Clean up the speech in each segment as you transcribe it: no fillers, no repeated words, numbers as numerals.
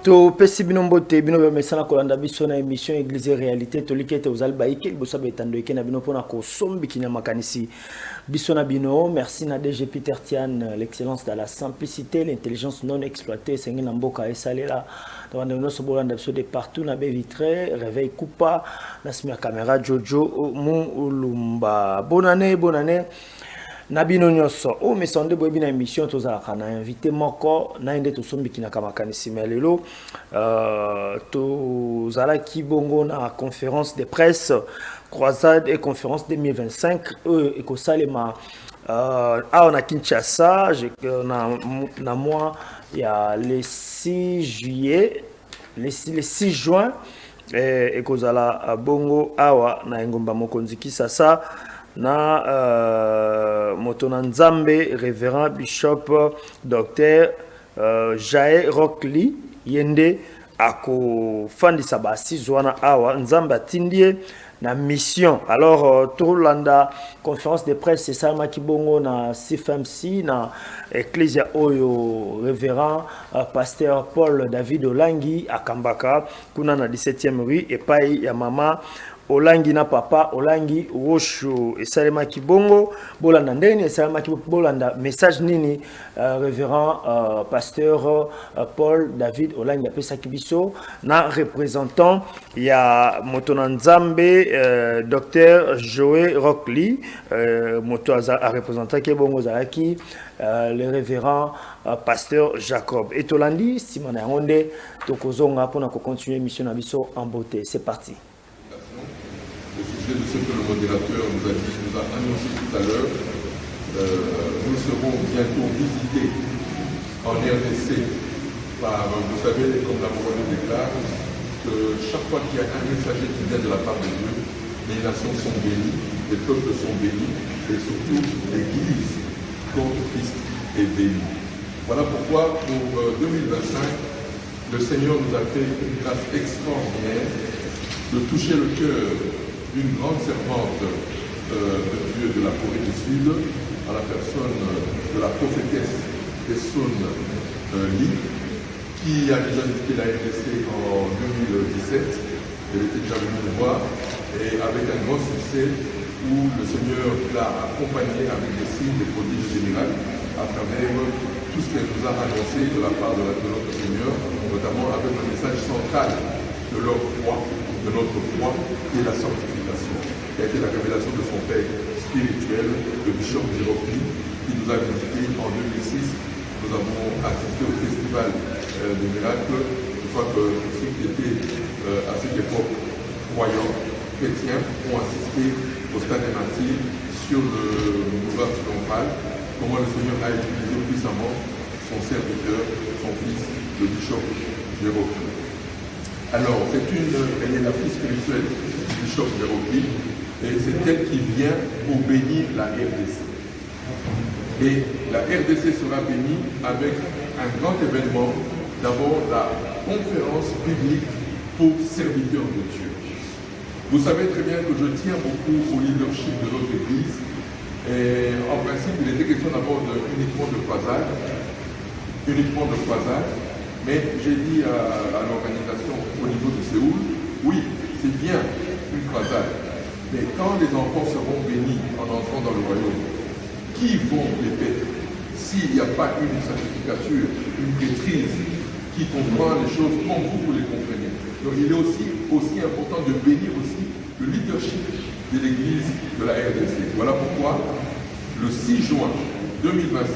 To pesi bino mbote bino bemesana kolanda biso na émission Église Réalité tolikete aux albaïke bosa betando eke na bino pona ko sombi kinya makanisi biso na bino. Merci na DG Peter Tian, l'excellence dans la simplicité, l'intelligence non exploitée sengi na mboka esalela to wanda no so bolanda biso de partout na be vitré réveil coupa na smia caméra Jojo mu ulumba. Bonne année Nabino nyoso o me sonde boyebi na émission tozala kana invité moko na ende to sombi kina kama kanisi melelo tozala kibongo na conférence de presse croisade et conférence 2025 et ko salema na Kinshasa na mois il y a le 6 juillet le 6 juin et kozala bongo awa na ngomba mokonzi Kisasa na Motona Nzambe révérend bishop docteur Jae Rockli yende ako fandisa basi zwana awa Nzambe atindie na mission. Alors Tolanda conférence de presse c'est ça makibongo na CFMC na Ecclesia Oyo révérend pasteur Paul David Olangi akambaka kuna na 17e rue epai ya mama Olangi na papa Olangi Woshu esalema kibongo bolanda ndeni esalema bolanda message nini révérend pasteur Paul David Olangi apesa kibiso na représentant ya Motona Nzambe docteur Joe Rockli moto a représentant kibongo zalaki le révérend pasteur Jacob Etolandi Simon Ngonde tokozonga pona ko continuer mission na biso en beauté. C'est parti. Au sujet de ce que le modérateur nous a annoncé tout à l'heure, nous serons bientôt visités en RDC par, vous savez, comme la parole déclare, que chaque fois qu'il y a un messager qui vient de la part de Dieu, les nations sont bénies, les peuples sont bénis, et surtout l'Église, comme Christ est béni. Voilà pourquoi pour 2025, le Seigneur nous a fait une grâce extraordinaire de toucher le cœur d'une grande servante de Dieu de la Corée du Sud, à la personne de la prophétesse Essun Lee, qui a déjà visité la RDC en 2017. Elle était déjà venue nous voir, et avec un grand succès, où le Seigneur l'a accompagnée avec des signes, des prodiges et des miracles, à travers tout ce qu'elle nous a annoncé de la part de notre Seigneur, notamment avec le message central de leur foi, de notre foi, qui est la sanctification, qui a été la révélation de son père spirituel, le bishop Giropi, qui nous a visités en 2006. Nous avons assisté au festival des miracles. Je crois que ceux qui étaient à cette époque croyants, chrétiens, ont assisté au stade des martyrs sur le boulevard triomphal, comment le Seigneur a utilisé puissamment son serviteur, son fils, le bishop Giropi. Alors, elle est la fille spirituelle du bishop Giropi, et c'est elle qui vient pour bénir la RDC. Et la RDC sera bénie avec un grand événement, d'abord la conférence biblique pour serviteurs de Dieu. Vous savez très bien que je tiens beaucoup au leadership de notre Église, et en principe, il était question d'abord uniquement de croisade, mais j'ai dit à l'organisation au niveau de Séoul, oui, c'est bien une croisade, mais quand les enfants seront bénis en entrant dans le royaume, qui vont les paître s'il n'y a pas une sanctificature, une maîtrise qui comprend les choses comme vous les comprenez? Donc il est aussi important de bénir aussi le leadership de l'Église de la RDC. Voilà pourquoi le 6 juin 2025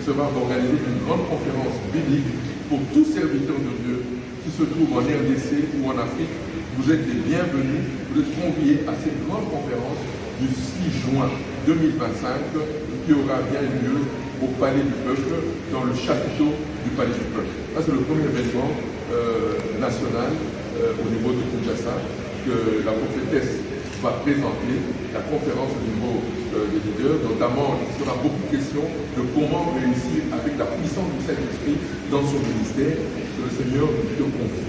sera organisée une grande conférence biblique pour tous serviteurs de Dieu qui se trouvent en RDC ou en Afrique. Vous êtes les bienvenus, vous êtes conviés à cette grande conférence du 6 juin 2025 qui aura bien lieu au Palais du Peuple, dans le chapiteau du Palais du Peuple. Ça, c'est le premier événement national au niveau de Kinshasa que la prophétesse va présenter, la conférence au niveau des leaders, notamment il y aura beaucoup de questions de comment réussir avec la puissance du Saint-Esprit dans son ministère que le Seigneur nous confie.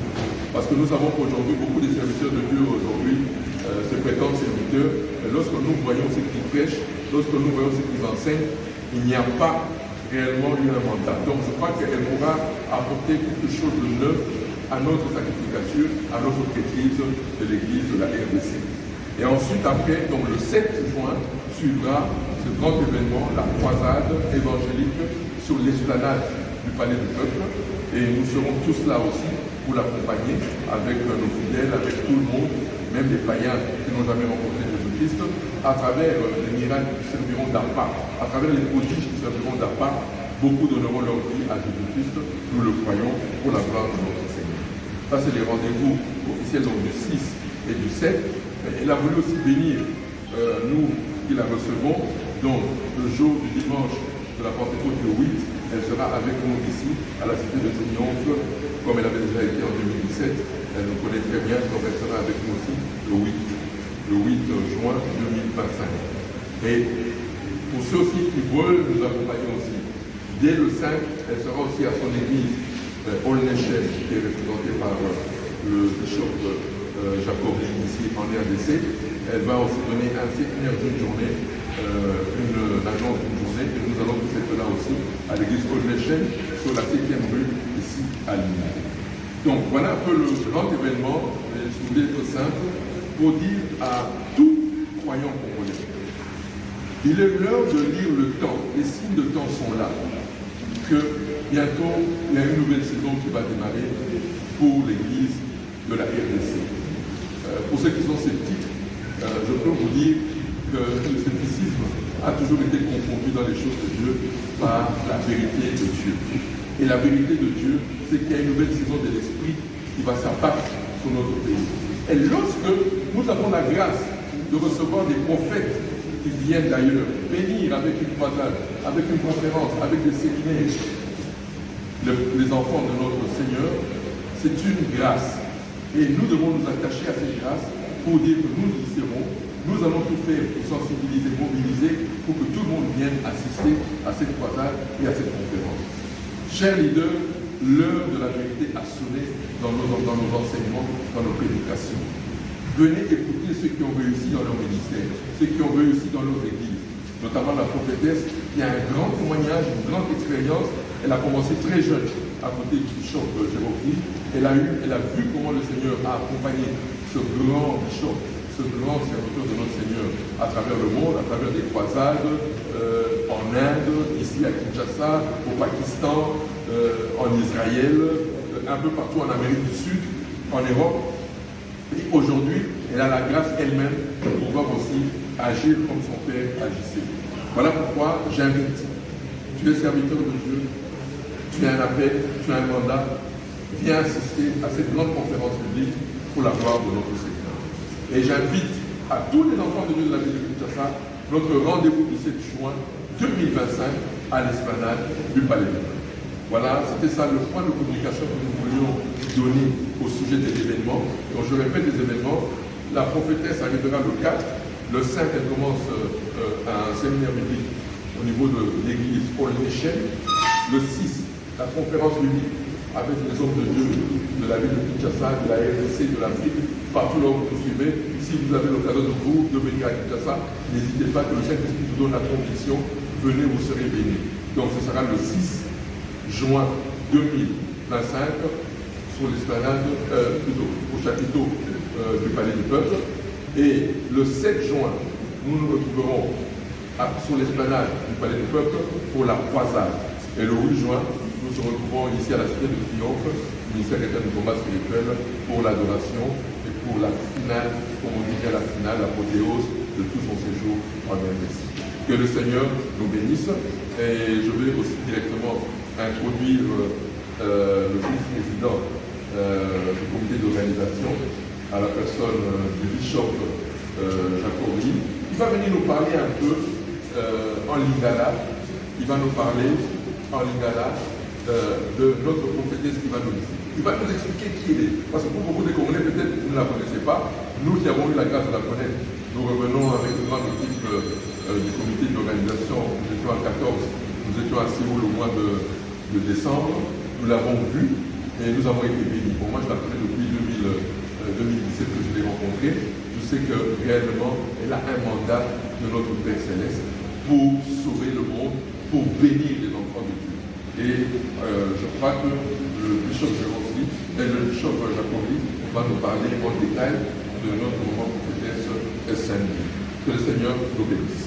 Parce que nous savons qu'aujourd'hui, beaucoup de serviteurs de Dieu aujourd'hui se prétendent serviteurs, mais lorsque nous voyons ce qu'ils prêchent, lorsque nous voyons ce qu'ils enseignent, il n'y a pas réellement eu un mandat. Donc je crois qu'elle pourra apporter quelque chose de neuf à notre sacrificature, à notre prêtrise de l'église de la RDC. Et ensuite, après, donc le 7 juin, suivra ce grand événement, la croisade évangélique sur l'esplanade du Palais du Peuple. Et nous serons tous là aussi pour l'accompagner avec nos fidèles, avec tout le monde, même les païens qui n'ont jamais rencontré Jésus-Christ, à travers les miracles qui serviront d'appât, à travers les prodiges qui serviront d'appât. Beaucoup donneront leur vie à Jésus-Christ, nous le croyons, pour la gloire de notre Seigneur. Ça, c'est les rendez-vous officiels donc, du 6 et du 7. Il a voulu aussi bénir nous qui la recevons. Donc, le jour du dimanche de la Pentecôte, le 8, elle sera avec nous ici, à la cité de Triomphe, comme elle avait déjà été en 2017. Elle nous connaît très bien, donc elle sera avec nous aussi le 8 juin 2025. Et pour ceux aussi qui veulent nous accompagner aussi, dès le 5, elle sera aussi à son église, Olnechel, qui est représentée par le bishop Jacob ici en RDC. Elle va aussi donner un séminaire d'une journée, une agence d'une journée, et nous allons tous être là aussi à l'église Olnechel, sur la 7e rue, ici à Lille. Donc voilà un peu le grand événement, je voulais être simple, pour dire à tout croyant congolais. Il est l'heure de lire le temps, les signes de temps sont là, que bientôt il y a une nouvelle saison qui va démarrer pour l'église de la RDC. Pour ceux qui sont sceptiques, je peux vous dire que le scepticisme a toujours été confondu dans les choses de Dieu par la vérité de Dieu. Et la vérité de Dieu, c'est qu'il y a une nouvelle saison de l'Esprit qui va s'abattre sur notre pays. Et lorsque nous avons la grâce de recevoir des prophètes qui viennent d'ailleurs, bénir avec une croisade, avec une conférence, avec des séminaires, les enfants de notre Seigneur, c'est une grâce. Et nous devons nous attacher à cette grâce pour dire que nous y serons. Nous allons tout faire pour sensibiliser, mobiliser, pour que tout le monde vienne assister à cette croisade et à cette conférence. Chers leaders, l'heure de la vérité a sonné dans nos enseignements, dans nos prédications. Venez écouter ceux qui ont réussi dans leur ministère, ceux qui ont réussi dans leur église, notamment la prophétesse qui a un grand témoignage, une grande expérience. Elle a commencé très jeune à côté du bishop Jérôme. Elle a vu comment le Seigneur a accompagné ce grand bishop, ce grand serviteur de notre Seigneur à travers le monde, à travers des croisades en Inde, ici à Kinshasa, au Pakistan, en Israël, un peu partout en Amérique du Sud, en Europe. Et aujourd'hui, elle a la grâce elle-même de pouvoir aussi agir comme son Père agissait. Voilà pourquoi j'invite. Tu es serviteur de Dieu, tu as un appel, tu as un mandat, viens assister à cette grande conférence publique pour la gloire de notre Seigneur. Et j'invite à tous les enfants de Dieu de la ville de Kinshasa, notre rendez-vous du 7 juin 2025 à l'esplanade du Palais du Peuple. Voilà, c'était ça le point de communication que nous voulions donner au sujet des événements. Donc je répète les événements. La prophétesse arrivera le 4. Le 5, elle commence un séminaire biblique au niveau de l'église Olnechel. Le 6, la conférence biblique avec les hommes de Dieu de la ville de Kinshasa, de la RDC, de l'Afrique, partout là où vous nous suivez. Si vous avez l'occasion de venir à Kinshasa, n'hésitez pas que le Saint-Esprit vous donne la conviction. Venez, vous serez bénis. Donc ce sera le 6 juin 2025 sur l'esplanade, plutôt au chapiteau du Palais du Peuple. Et le 7 juin, nous nous retrouverons sur l'esplanade du Palais du Peuple pour la croisade. Et le 8 juin, nous nous retrouvons ici à la cité de Triomphe, ministère état du combat spirituel, pour l'adoration et pour la finale, comme on dit à la finale, l'apothéose de tout son séjour en RDC. Que le Seigneur nous bénisse. Et je vais aussi directement introduire le vice-président du comité d'organisation à la personne du bishop Jacobi. Il va venir nous parler un peu en lingala. Il va nous parler en lingala de notre prophétesse qui va nous dire. Il va nous expliquer qui il est. Parce que pour beaucoup de Congolais, peut-être vous ne la connaissez pas. Nous qui avons eu la grâce de la connaître, nous revenons avec une grande équipe du comité d'organisation. Nous étions à 14, nous étions à Séoul au mois de décembre. Nous l'avons vu et nous avons été bénis. Pour moi, je la connais depuis 2017 que je l'ai rencontrée. Je sais que réellement, elle a un mandat de notre Père Céleste pour sauver le monde, pour bénir les enfants de Dieu. Et je crois que le bishop Jacobi va nous parler en détail de notre moment prophétesse SND. Que le Seigneur nous bénisse.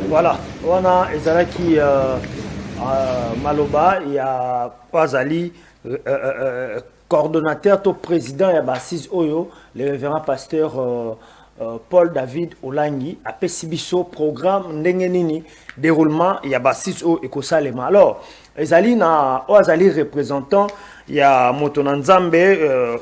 Voilà, on a Ezalaki Maloba, il y a Pazali, coordonnateur, tout président, il y a Bassis Oyo, le révérend pasteur Paul David Olangi, a Pessibiso, programme Ndengenini, déroulement, il y a Bassis Oyo et Kosalema. Alors, Ezali na Oazali représentant, il y a Motonanzambe,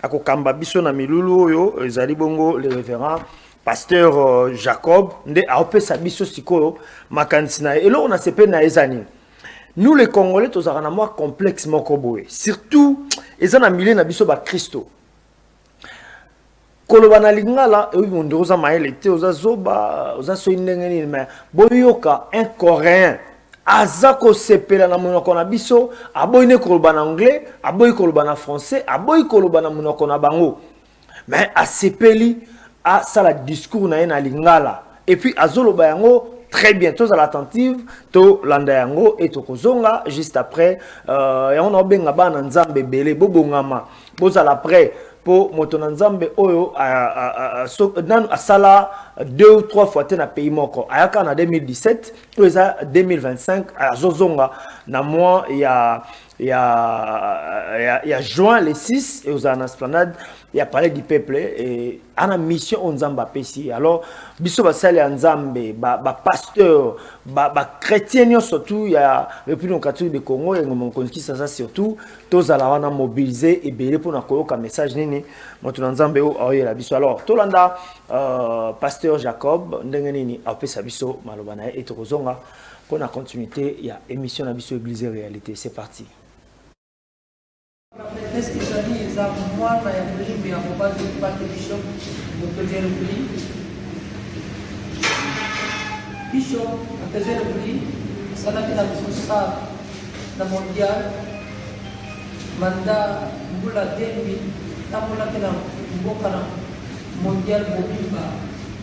Ako Kambabiso na Milulu Oyo, Ezali Bongo, le révérend pasteur Jacob, nde aopé sabiso sikoyo makansina. Et là on a sepé na ezani. Nous les Congolais tous avons un complexe mokoboé. Surtout ezana milé na biso ba Christo. Kolobana lingala e on doza maele te oza zoba oza so ndengeni mais boyoka un coréen azako sepela na monoko na biso aboyine kolobana anglais aboyi kolobana français aboyi kolobana monoko na bango mais a sepeli à ça la discours na lingala et puis azolo bayango très bien tous à l'attentive to landa yango et to kozonga juste après et on a benga bana nzambe belé bobongama bozala après pour motonanzambe oyo a sala 2 ou 3 fois te na pays moko ayaka na 2017 ou eza 2025 a zozonga na mois il y a juin les 6 et aux esplanade il y a parlé du peuple et ana mission on nzamba pesi alors biso basali nzambe ba pasteur ba chrétien surtout il y a République catholique de Congo et mon konki ça surtout tous ala wana mobiliser et belé pour na koyoka message nini moto nzambe o oyela biso alors tolanda pasteur Jacob ndenge nini apesa biso malobana et tokozonga pour la continuité il y a émission na biso église réalité c'est parti. Est-ce que ça dit ça moi na ya mais on va pas de bishop de peut-être le bishop à peut-être le ça n'a pas de ça dans mondial manda mbula demi tamula kena mboka na mondial bobimba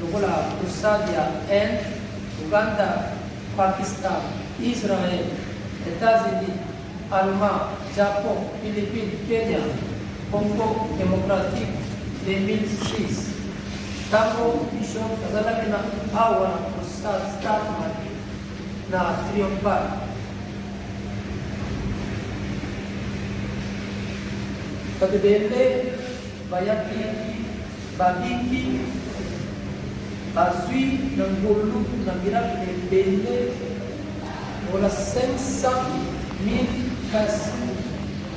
lokola kusadia Inde Uganda Pakistan Israël États-Unis Allemagne, Japon, Philippines, Kenya, Congo démocratique 2006. Tango Bishop Kazalaki na awa na staff na triomphal. Kadebele bayaki babiki bazui na ngolu na miracle bele wala 500,000 kasi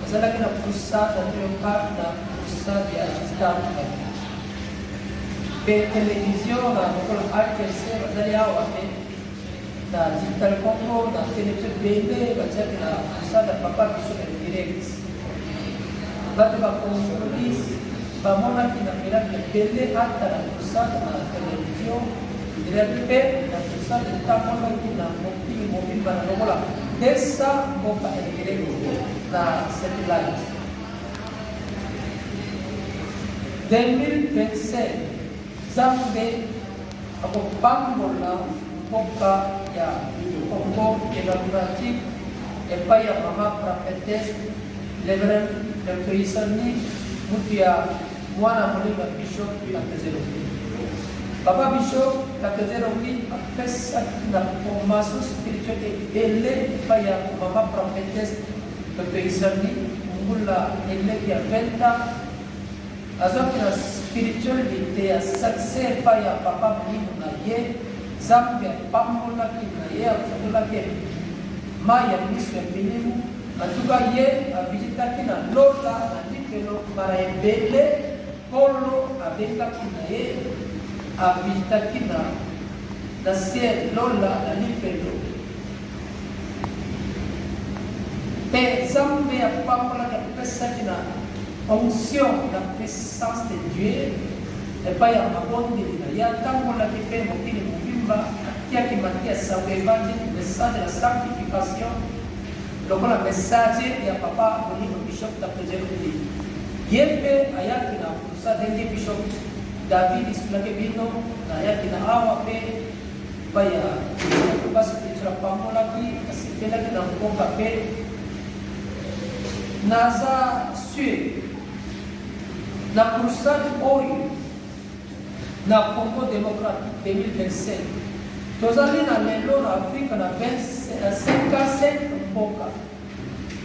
masala kina pusa na triomphal na pusa ya staff pe television na kola RTC bazali hawa na digital Congo na television bende bazali na pusa na papa biso na direct bato ba police ba mona kina miracle bende hata na pusa na television direct pe na pusa na tamona kina mopi bana kola dessa bomba elegante na satellite 2027 Zambe ako pambola bomba ya Congo démocratique et pas ya mama prophétesse Reverend Dr. Isani Mutia mwana mulima bishop Takazero Papa Bishop Takazero ni apesa na formation spirituelle ele paya mama prophétesse Dr. Isani mula ele ya venta azaki na spiritualité ya succès paya papa mulimo na ye zambe pamola ki na ye afutola ke maya miso ya milimu atuka ye avisitaki na lola na dipelo mara ebele polo abengaki na ye avisitaki na ciel lola na lipelo pe zambe ya pamola ke apesaki na onction la puissance de Dieu et pas ya mabondi na ya tambola ki pe mokili mobimba kia ki matia sa évangile message de la sanctification lokola message ya papa Boniface Bishop Takazero yembe ayaki na ça denge bishop David explique bino na yaki na awa pe baya basi kitira pamola ki asipela ki na mboka pe naza sur na crusade oyo na Congo démocratique 2027 tozali na lelo na Afrika na 55 mboka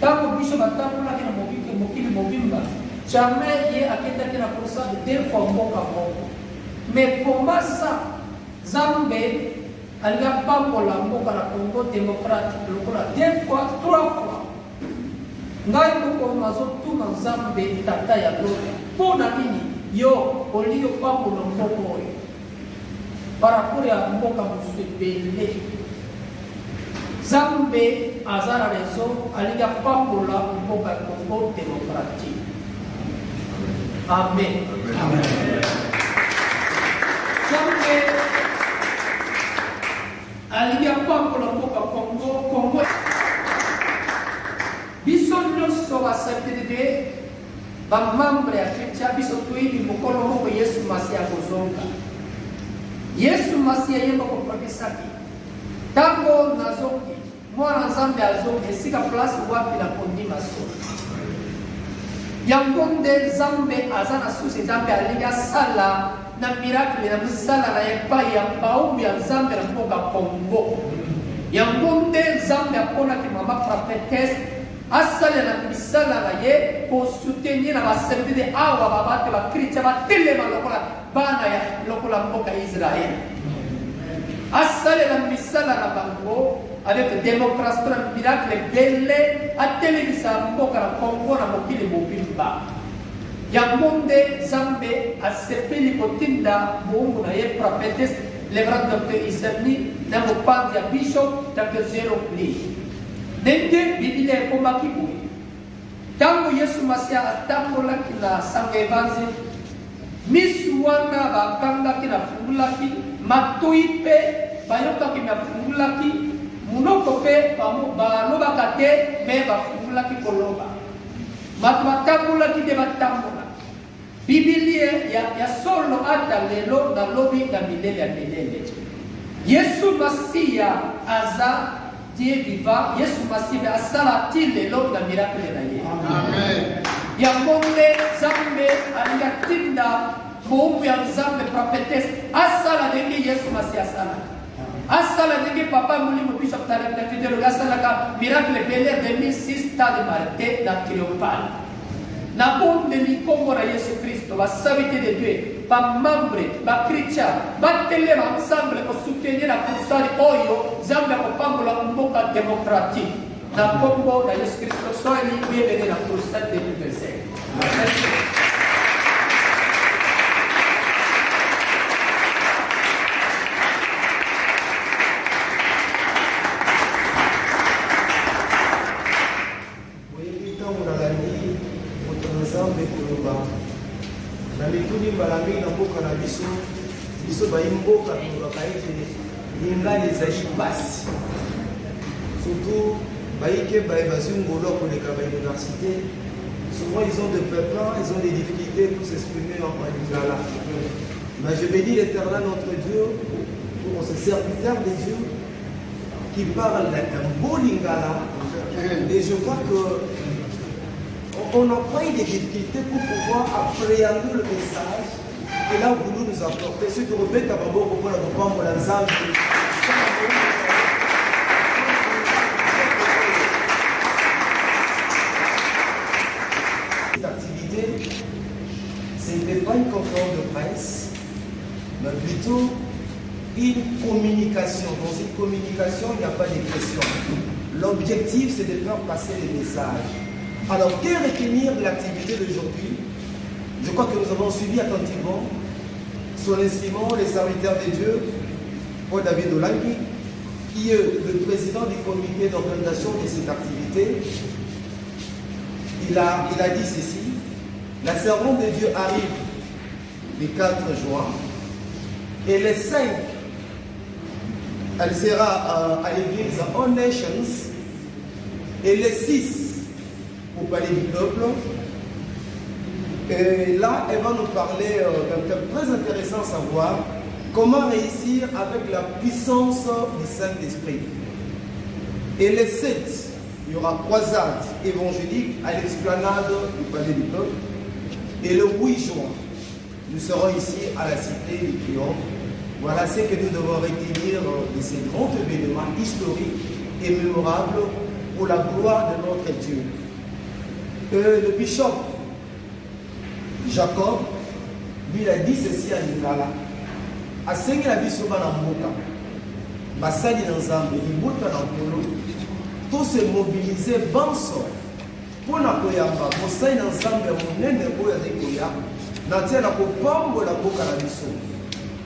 tango biso batambolaki na mokili mobimba jamais ye akendaki na crusade 2 fois mboka moko mais comment ça Nzambe alinga pambola mboka na Congo démocratique lokola 2 fois 3 fois ngai moko nazotuna Nzambe tata ya lola mpona nini yo olingi pambola mboka oyo par rapport ya mboka mosusu ebele Nzambe aza na raison alingi pambola mboka ya Congo démocratique. Amen. Nzambe alingi pambola mboka Congo biso nyonso basepelide bamambre ya Kristo biso tuyibi mokolo moko Yesu Masiya akozonga. Yesu Masiya yemba kopromesaki tango nazongi mwana Nzambe azongi esika place wapi na kondima so yango nde Nzambe aza na susi Nzambe alingi asala na miracle na misala na epai ya baumu ya Nzambe na mboka Congo. Yango nde Nzambe aponaki mama prophetesse asala na misala na ye pour soutenir na baservide awa babate bakritia batelema lokola bana ya lokola mboka Israel. Asala na misala na bango avec démocratie na miracle belle atelemisa mboka na Congo na mokili mobimba. Yango nde Nzambe asepeli kotinda mungu na ye prophetesse le grand docteur Isani na mopanzi ya bishop Dr. Zero Lee. Ndenge Biblia ekomaki boye tango Yesu Masiya atambolaki na sango evanzeli misu wana bakangaki na fungulaki matoi mpe bayokaki na fungulaki munoko mpe balobaka te me bafungulaki koloba bato batambolaki nde batambola. Biblia ya solo ata lelo nalobi na milele ya milele. Yesu Masiya aza Dieu vivant, Yesu Masiya asala ti lelo na miracle na ye. Amen. Yango nde Nzambe alinga tinda moumbu ya Nzambe prophetesse asala ndenge Yesu Masiya asala. Asala ndenge papa mulimo bishop Tarakatidelo asalaka miracle belle 2006 stade Martin na triomphal. Na bonde likombo na Yesu Kristo basabite de Dieu ba membre ba chrétien ba telema ensemble ko soutenir la crusade oyo Nzambe akopambola mboka démocratique na kombo na Yesu Kristo soyez bienvenue na crusade 2025. Surtout, l'université, souvent ils ont des pépins, ils ont des difficultés pour s'exprimer en lingala. Mais je bénis l'Éternel notre Dieu pour ce serviteur de Dieu qui parle un beau lingala. Et je crois qu'on n'a pas eu de difficultés pour pouvoir appréhender le message qu'il a voulu nous apporter. Ce que Rebecca Babo pour la cette activité, ce n'était pas une conférence de presse, mais plutôt une communication. Dans une communication, il n'y a pas de questions. L'objectif, c'est de faire passer les messages. Alors, que retenir de l'activité d'aujourd'hui? Je crois que nous avons suivi attentivement son instrument, les serviteurs de Dieu, Paul David Olangi, qui est le président du comité d'organisation de cette activité. Il a dit ceci: la servante de Dieu arrive le 4 juin et les 5, elle sera à l'église All Nations, et les 6 au palais du peuple, Et là, elle va nous parler d'un thème très intéressant à savoir comment réussir avec la puissance du Saint-Esprit. Et les 7, il y aura croisade évangélique à l'explanade du Palais du Peuple. Et le 8 juin, nous serons ici à la Cité du Triomphe. Voilà ce que nous devons retenir de ces grands événements historiques et mémorables pour la gloire de notre Dieu. Le bishop Jacob, lui, il a dit ceci à Nicolas. A sengi la biso bana mboka. Basali na Nzambe, libuta na nkolo. To se mobiliser banso. Pona koyamba, mosali na Nzambe monene oyo azekoya. Na tia na kopambola mboka na biso.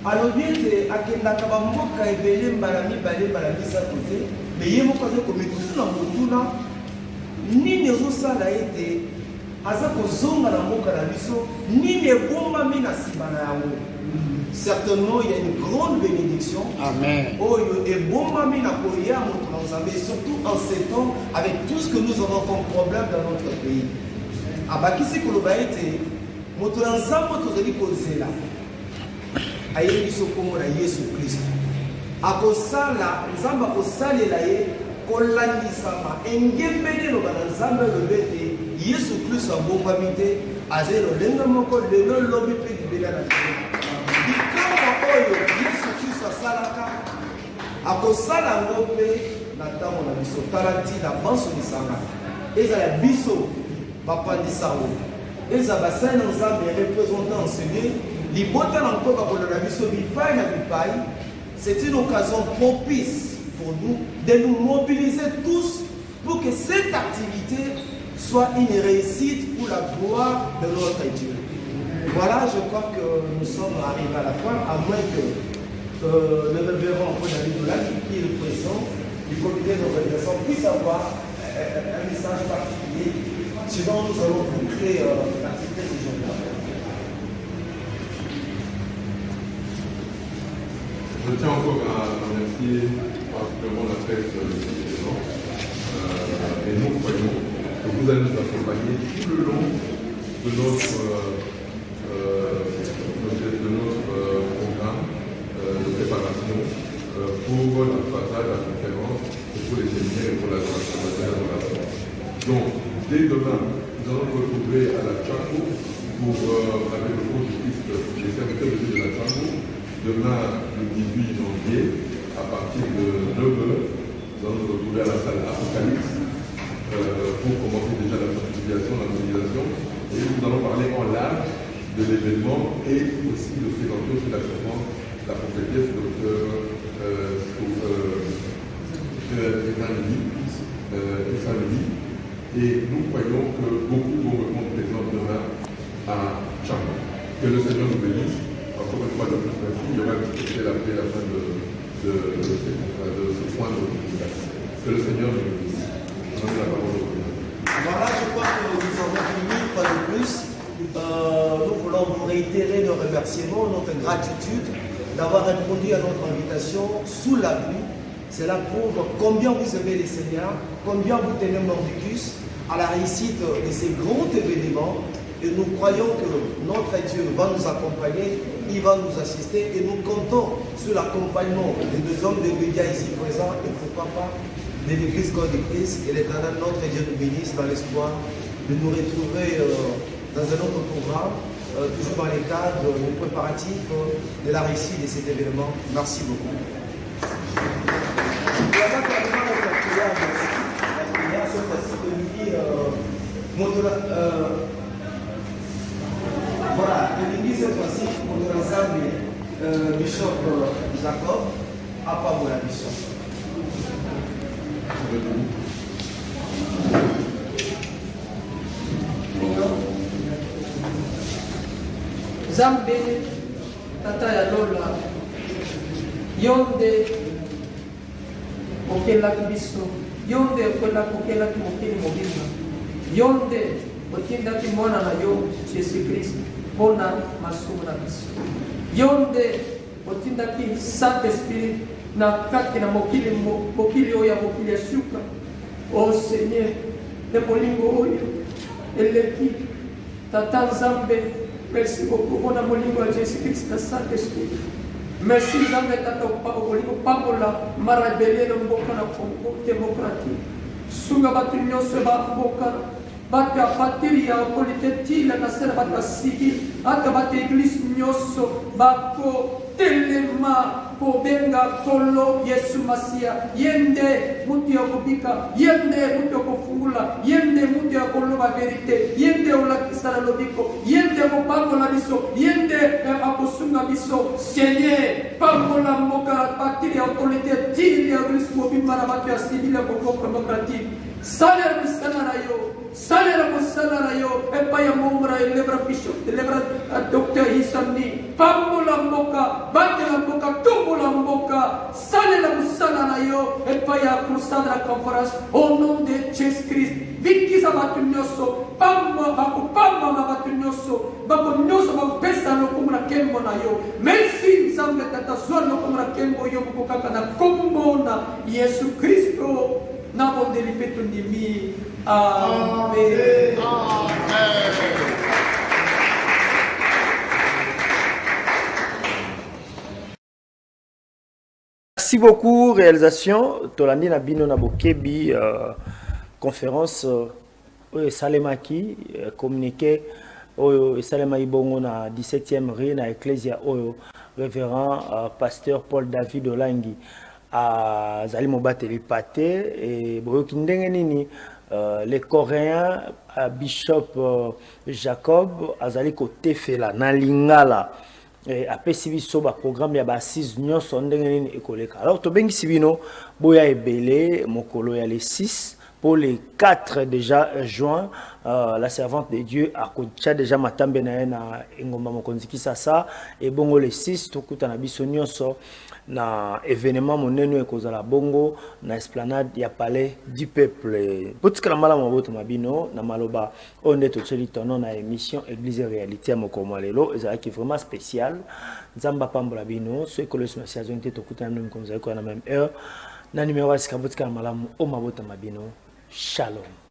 Alobi ete akendaka bamboka ebele mbala mibale mbala misato te. Me ye moko azekomekusu na motuna. Nini ozosala ete aza kozonga na mboka na biso nini ebombami na nsima na yango. Certainement il y a une grande bénédiction. Amen. Oyo ebombami na koya moto na Nzambe, surtout en ces temps avec tout ce que nous avons comme problème dans notre pays. Abakisi koloba ete moto na Nzambe tozali kozela ayebi biso kombo na Yesu Kristo. Akosala Nzambe akosalela ye kolandisama engembele loba na Nzambe lobete Yesu Kristo abombami te azelo lenga moko lelo lobi pe libela na likambo oyo Yesu Kristo asalaka akosala ngo mpe na ntango na biso tala ntina bansonisanga ezala biso bapandisango eza basali na Nzambe représentant enseigné libota na mpoka kolona biso bipai na bipai. C'est une occasion propice pour nous de nous mobiliser tous pour que cette activité soit une réussite pour la gloire de notre Dieu. Voilà, je crois que nous sommes arrivés à la fin, à moins que le révérend David Doulani, qui est le président du comité d'organisation, puisse avoir un message particulier. Sinon, nous allons boucler l'activité du jour. Je tiens encore à remercier particulièrement la presse présente et nous croyons que vous allez nous accompagner tout le long de notre programme de préparation pour la façade, la conférence, et pour les séminaires et pour la adoration. Donc, dès demain, nous allons nous retrouver à la Tchango pour, avec le cours du Christ, les serviteurs de Dieu de la Tchango. Demain, le 18 janvier, à partir de 9h, nous allons nous retrouver à la salle Apocalypse pour commencer déjà la sensibilisation, la mobilisation. Et nous allons parler en large de l'événement et aussi de présenter sur la séquence la prophétesse Dr. Essamili. Et nous croyons que beaucoup vont répondre présents demain à Tchamba. Que le Seigneur nous bénisse. Encore une fois de plus, merci. Il y aura un petit cocktail après la fin de ce point de communication. Que le Seigneur nous bénisse. Je donne la parole au Seigneur. Voilà, je crois que nous avons fini, pas de plus. Nous voulons vous réitérer nos remerciements, notre gratitude d'avoir répondu à notre invitation sous la pluie. Cela prouve combien vous aimez les Seigneurs, combien vous tenez mordicus à la réussite de ces grands événements. Et nous croyons que notre Dieu va nous accompagner, il va nous assister et nous comptons sur l'accompagnement des deux hommes de médias ici présents et pourquoi pas de l'Église Corps de Christ. Et l'éternel notre Dieu nous bénisse dans l'espoir de nous retrouver dans un autre programme, toujours dans les cadres des préparatifs de la réussite de cet événement. Merci beaucoup. Voilà, je dis cette fois-ci pour l'ensemble Bishop Jacob, à part pour la Bishop. Zambe tata ya lola yonde okelaki biso yonde okelaki mokili mobimba yonde otindaki mwana na yo Jésus Christ mpona masumu na biso yonde otindaki Saint Esprit na kati na mokili oyo ya mokili ya suka o Seigneur nde molingo oyo eleki Tata Nzambe, merci beaucoup pour la molingo de Jésus-Christ, le Saint-Esprit. Merci Nzambe Tata Olingo Pambola, Marabele, le Mboka na Congo démocratique. Sunga batu nyonso ba Mboka, batu ya patiri ya politeti la nasera batu ya civil, ata batu église nyonso bako telema kobenga kolo Yesu Masia, yende mutu ya kubika, yende mutu ya kufungula, yende mutu ya koloba verite, yende ulakisana lobiko, yende kopambola biso, yende akosunga biso. Seigneur, pambola Mboka patiri ya autorité tili ya Kristo mobimba na batu ya civil ya Congo démocratique. Salera musala na yo, salera musala na yo, epa ya mumra elevra bishop, elevra docteur Hisani, pambola Mboka, batela Mboka, tumbola Mboka, salera musala na yo, epa ya crusade la conférence, au nom de Jésus-Christ, bikiza batu nyoso, pamba na batu nyoso, bako nyoso bako pesa lokumu na kembo na yo, merci Nzambe tata zwa lokumu na kembo yo bukokaka na kombo na Yesu Kristo. N'avons délivré ton demi. Amen. Merci beaucoup, réalisation. Tolandi Nabino Nabokebi, conférence Salemaki, communiqué Salema Ibongo na 17e rue na Ecclesia Oyo, révérend pasteur Paul David Olangi. Zali Mobateli Pate et Brokindengeni, les Coréens, Bishop Jacob, Azali Kote Fela, Nalingala, et après Sibiso, programme ya 6 unions sont ndengeni ekoleka. Alors, Tobengi Sibino, Boya Ebele, Mokolo ya les 6. Pour les 4 déjà juin, la servante de Dieu a déjà matambe na Ngomba Mokonziki Sasa et bongo les 6 tukuta na biso nyonso na événement monene ekozala bongo na esplanade ya palais du peuple. Potikala mala maboto mabino na maloba onde tocheli tono na émission Église réalité mokoma lelo ezalaki vraiment spécial. Nzamba pambola bino so ekolo spécialisation te tokuta na nkonza ko na même heure na numéro ya sikabotikala malamu o mabota mabino. Shalom.